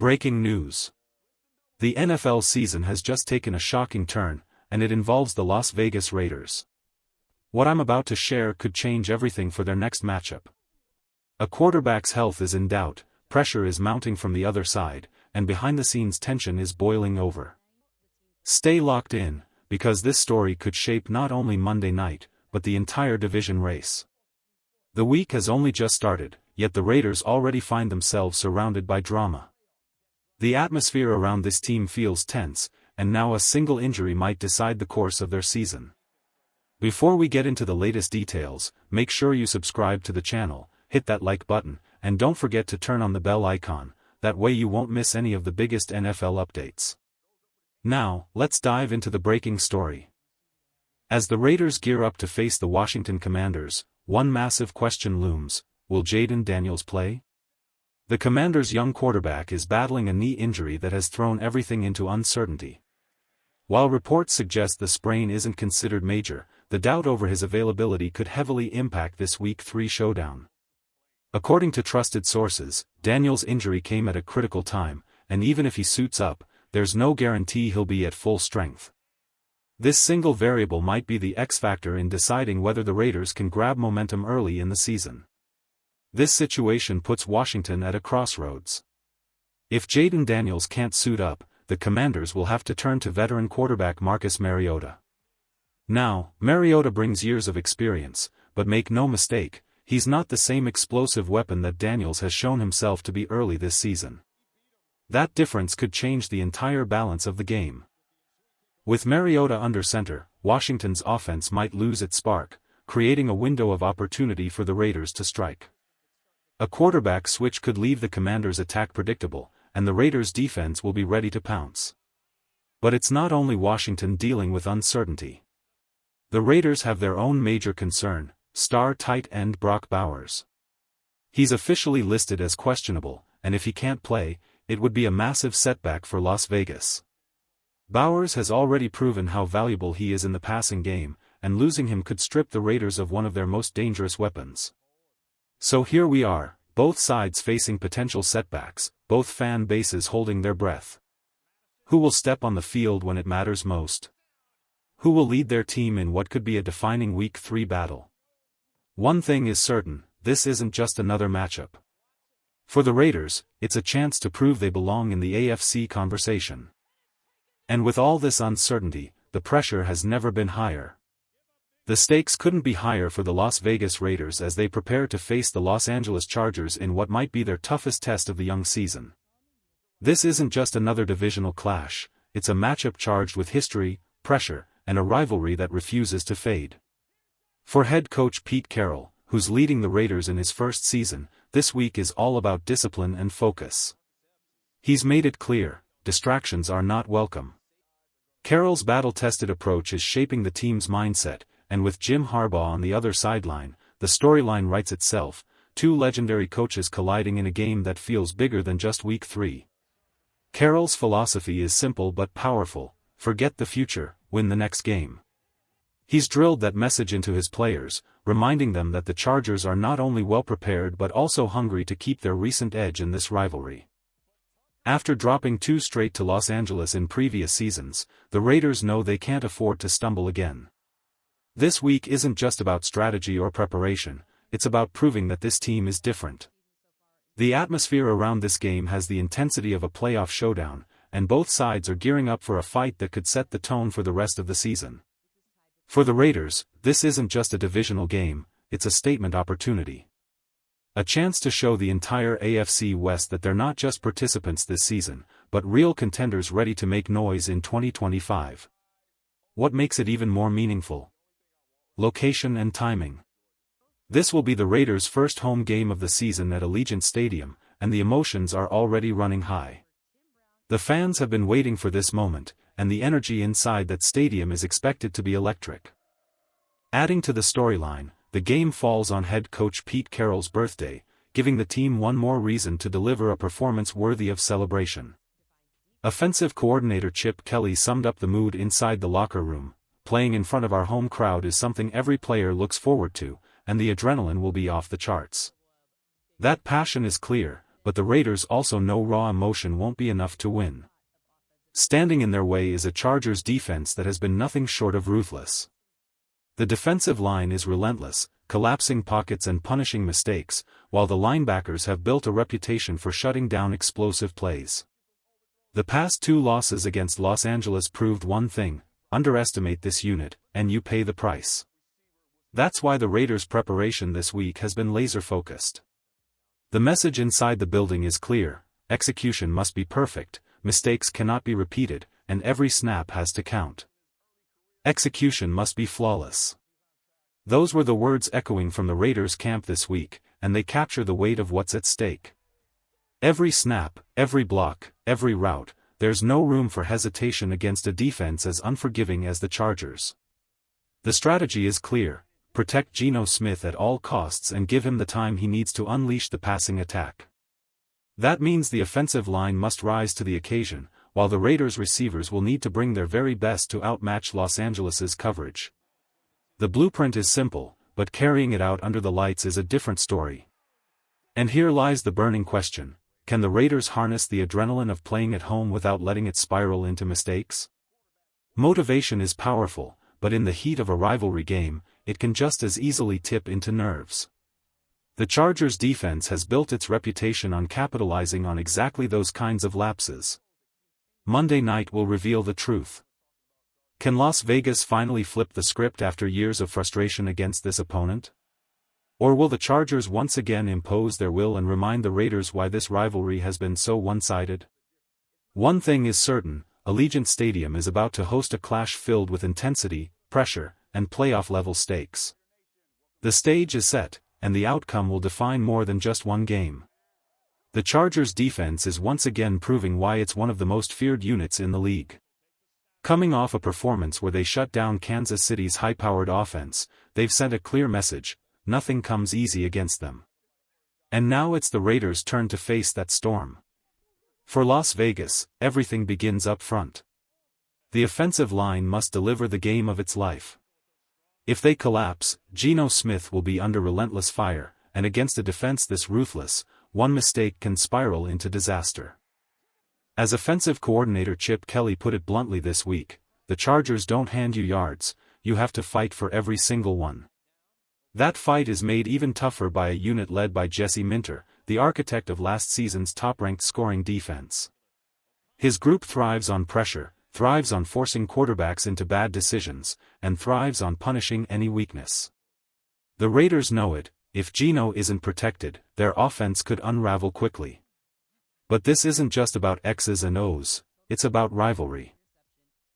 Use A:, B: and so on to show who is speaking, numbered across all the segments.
A: Breaking news. The NFL season has just taken a shocking turn, and it involves the Las Vegas Raiders. What I'm about to share could change everything for their next matchup. A quarterback's health is in doubt, pressure is mounting from the other side, and behind-the-scenes tension is boiling over. Stay locked in, because this story could shape not only Monday night, but the entire division race. The week has only just started, yet the Raiders already find themselves surrounded by drama. The atmosphere around this team feels tense, and now a single injury might decide the course of their season. Before we get into the latest details, make sure you subscribe to the channel, hit that like button, and don't forget to turn on the bell icon, that way you won't miss any of the biggest NFL updates. Now, let's dive into the breaking story. As the Raiders gear up to face the Washington Commanders, one massive question looms: will Jayden Daniels play? The Commanders' young quarterback is battling a knee injury that has thrown everything into uncertainty. While reports suggest the sprain isn't considered major, the doubt over his availability could heavily impact this Week 3 showdown. According to trusted sources, Daniels' injury came at a critical time, and even if he suits up, there's no guarantee he'll be at full strength. This single variable might be the X-factor in deciding whether the Raiders can grab momentum early in the season. This situation puts Washington at a crossroads. If Jayden Daniels can't suit up, the Commanders will have to turn to veteran quarterback Marcus Mariota. Now, Mariota brings years of experience, but make no mistake, he's not the same explosive weapon that Daniels has shown himself to be early this season. That difference could change the entire balance of the game. With Mariota under center, Washington's offense might lose its spark, creating a window of opportunity for the Raiders to strike. A quarterback switch could leave the Commanders' attack predictable, and the Raiders' defense will be ready to pounce. But it's not only Washington dealing with uncertainty. The Raiders have their own major concern: star tight end Brock Bowers. He's officially listed as questionable, and if he can't play, it would be a massive setback for Las Vegas. Bowers has already proven how valuable he is in the passing game, and losing him could strip the Raiders of one of their most dangerous weapons. So here we are, both sides facing potential setbacks, both fan bases holding their breath. Who will step on the field when it matters most? Who will lead their team in what could be a defining Week 3 battle? One thing is certain, this isn't just another matchup. For the Raiders, it's a chance to prove they belong in the AFC conversation. And with all this uncertainty, the pressure has never been higher. The stakes couldn't be higher for the Las Vegas Raiders as they prepare to face the Los Angeles Chargers in what might be their toughest test of the young season. This isn't just another divisional clash, it's a matchup charged with history, pressure, and a rivalry that refuses to fade. For head coach Pete Carroll, who's leading the Raiders in his first season, this week is all about discipline and focus. He's made it clear, distractions are not welcome. Carroll's battle-tested approach is shaping the team's mindset, and with Jim Harbaugh on the other sideline, the storyline writes itself, two legendary coaches colliding in a game that feels bigger than just Week 3. Carroll's philosophy is simple but powerful: forget the future, win the next game. He's drilled that message into his players, reminding them that the Chargers are not only well-prepared but also hungry to keep their recent edge in this rivalry. After dropping 2 straight to Los Angeles in previous seasons, the Raiders know they can't afford to stumble again. This week isn't just about strategy or preparation, it's about proving that this team is different. The atmosphere around this game has the intensity of a playoff showdown, and both sides are gearing up for a fight that could set the tone for the rest of the season. For the Raiders, this isn't just a divisional game, it's a statement opportunity. A chance to show the entire AFC West that they're not just participants this season, but real contenders ready to make noise in 2025. What makes it even more meaningful? Location and timing. This will be the Raiders' first home game of the season at Allegiant Stadium, and the emotions are already running high. The fans have been waiting for this moment, and the energy inside that stadium is expected to be electric. Adding to the storyline, the game falls on head coach Pete Carroll's birthday, giving the team one more reason to deliver a performance worthy of celebration. Offensive coordinator Chip Kelly summed up the mood inside the locker room: playing in front of our home crowd is something every player looks forward to, and the adrenaline will be off the charts. That passion is clear, but the Raiders also know raw emotion won't be enough to win. Standing in their way is a Chargers defense that has been nothing short of ruthless. The defensive line is relentless, collapsing pockets and punishing mistakes, while the linebackers have built a reputation for shutting down explosive plays. The past 2 losses against Los Angeles proved one thing: underestimate this unit, and you pay the price. That's why the Raiders' preparation this week has been laser-focused. The message inside the building is clear: execution must be perfect, mistakes cannot be repeated, and every snap has to count. Execution must be flawless. Those were the words echoing from the Raiders' camp this week, and they capture the weight of what's at stake. Every snap, every block, every route, there's no room for hesitation against a defense as unforgiving as the Chargers. The strategy is clear: protect Geno Smith at all costs and give him the time he needs to unleash the passing attack. That means the offensive line must rise to the occasion, while the Raiders' receivers will need to bring their very best to outmatch Los Angeles's coverage. The blueprint is simple, but carrying it out under the lights is a different story. And here lies the burning question: can the Raiders harness the adrenaline of playing at home without letting it spiral into mistakes? Motivation is powerful, but in the heat of a rivalry game, it can just as easily tip into nerves. The Chargers' defense has built its reputation on capitalizing on exactly those kinds of lapses. Monday night will reveal the truth. Can Las Vegas finally flip the script after years of frustration against this opponent? Or will the Chargers once again impose their will and remind the Raiders why this rivalry has been so one-sided? One thing is certain: Allegiant Stadium is about to host a clash filled with intensity, pressure, and playoff-level stakes. The stage is set, and the outcome will define more than just one game. The Chargers' defense is once again proving why it's one of the most feared units in the league. Coming off a performance where they shut down Kansas City's high-powered offense, they've sent a clear message: nothing comes easy against them. And now it's the Raiders' turn to face that storm. For Las Vegas, everything begins up front. The offensive line must deliver the game of its life. If they collapse, Geno Smith will be under relentless fire, and against a defense this ruthless, one mistake can spiral into disaster. As offensive coordinator Chip Kelly put it bluntly this week, the Chargers don't hand you yards, you have to fight for every single one. That fight is made even tougher by a unit led by Jesse Minter, the architect of last season's top-ranked scoring defense. His group thrives on pressure, thrives on forcing quarterbacks into bad decisions, and thrives on punishing any weakness. The Raiders know it: if Geno isn't protected, their offense could unravel quickly. But this isn't just about X's and O's, it's about rivalry.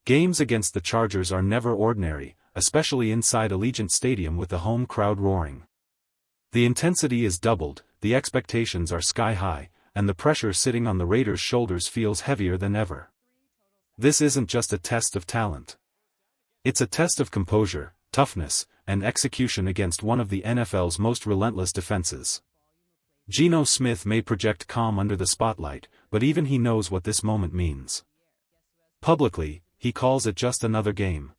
A: Games against the Chargers are never ordinary, especially inside Allegiant Stadium with the home crowd roaring. The intensity is doubled, the expectations are sky-high, and the pressure sitting on the Raiders' shoulders feels heavier than ever. This isn't just a test of talent. It's a test of composure, toughness, and execution against one of the NFL's most relentless defenses. Geno Smith may project calm under the spotlight, but even he knows what this moment means. Publicly, he calls it just another game.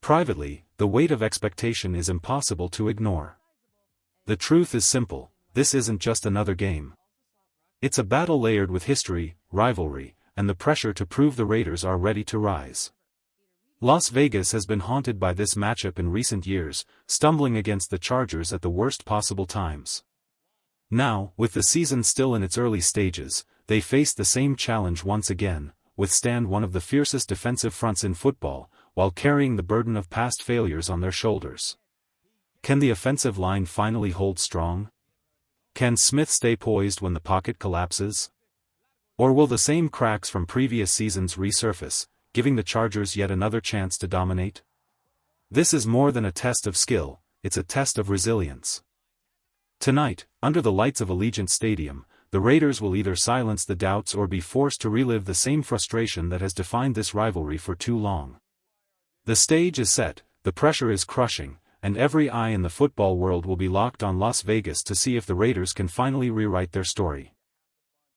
A: Privately, the weight of expectation is impossible to ignore. The truth is simple: this isn't just another game. It's a battle layered with history, rivalry, and the pressure to prove the Raiders are ready to rise. Las Vegas has been haunted by this matchup in recent years, stumbling against the Chargers at the worst possible times. Now, with the season still in its early stages, they face the same challenge once again: withstand one of the fiercest defensive fronts in football, while carrying the burden of past failures on their shoulders. Can the offensive line finally hold strong? Can Smith stay poised when the pocket collapses? Or will the same cracks from previous seasons resurface, giving the Chargers yet another chance to dominate? This is more than a test of skill, it's a test of resilience. Tonight, under the lights of Allegiant Stadium, the Raiders will either silence the doubts or be forced to relive the same frustration that has defined this rivalry for too long. The stage is set, the pressure is crushing, and every eye in the football world will be locked on Las Vegas to see if the Raiders can finally rewrite their story.